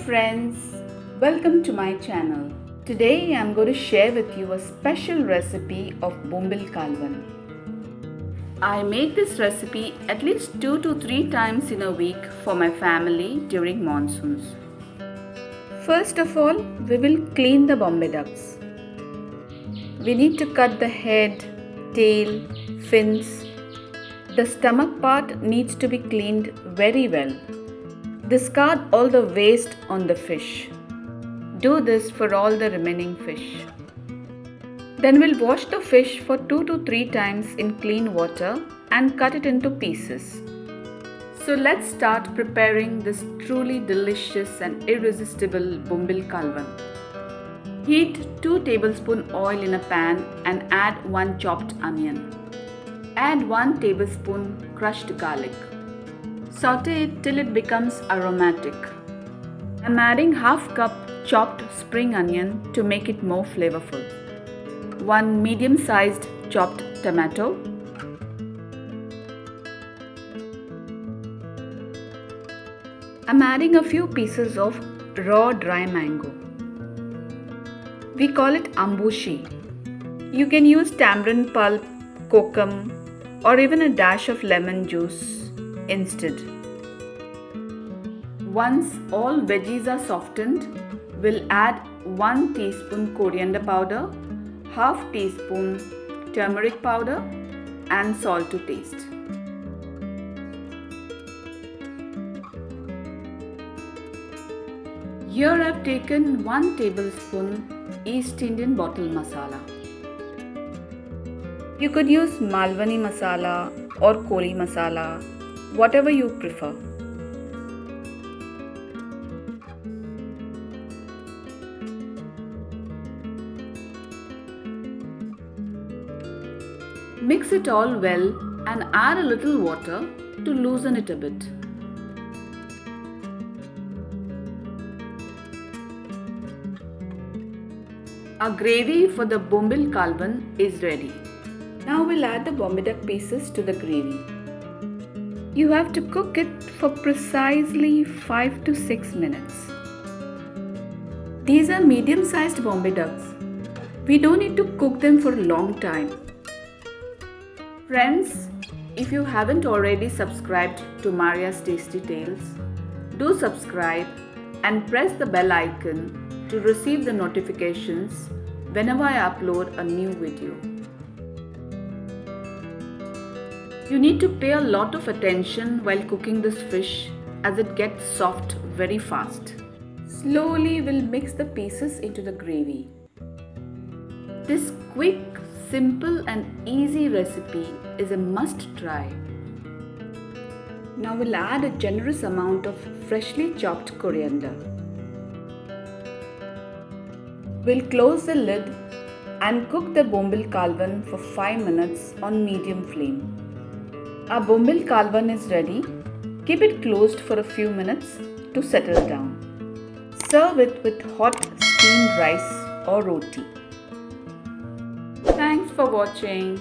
friends, welcome to my channel. Today I am going to share with you a special recipe of Bombil Kalvan. I make this recipe at least 2 to 3 times in a week for my family during monsoons. First of all, we will clean the Bombay ducks. We need to cut the head, tail, fins. The stomach part needs to be cleaned very well. Discard all the waste on the fish. Do this for all the remaining fish. Then we'll wash the fish for 2 to 3 times in clean water and cut it into pieces. So let's start preparing this truly delicious and irresistible Bombil Kalvan. Heat 2 tablespoons oil in a pan and add 1 chopped onion. Add 1 tablespoon crushed garlic. Saute it till it becomes aromatic. I'm adding half cup chopped spring onion to make it more flavorful. 1 medium-sized chopped tomato. I'm adding a few pieces of raw dry mango. We call it ambushi. You can use tamarind pulp, kokum, or even a dash of lemon juice instead. Once all veggies are softened, we'll add 1 teaspoon coriander powder, half teaspoon turmeric powder and salt to taste. Here I've taken 1 tablespoon East Indian bottle masala. You could use Malwani masala or Koli masala, whatever you prefer. Mix it all well and add a little water to loosen it a bit. Our gravy for the Bombil Kalvan is ready. Now we'll add the Bombay duck pieces to the gravy. You have to cook it for precisely 5 to 6 minutes. These are medium-sized Bombay ducks. We don't need to cook them for a long time. Friends, if you haven't already subscribed to Maria's Tasty Tales, do subscribe and press the bell icon to receive the notifications whenever I upload a new video. You need to pay a lot of attention while cooking this fish as it gets soft very fast. Slowly we'll mix the pieces into the gravy. This quick, simple and easy recipe is a must try. Now we'll add a generous amount of freshly chopped coriander. We'll close the lid and cook the Bombil Kalvan for 5 minutes on medium flame. Our Bombil Kalvan is ready. Keep it closed for a few minutes to settle down. Serve it with hot steamed rice or roti. Thanks for watching.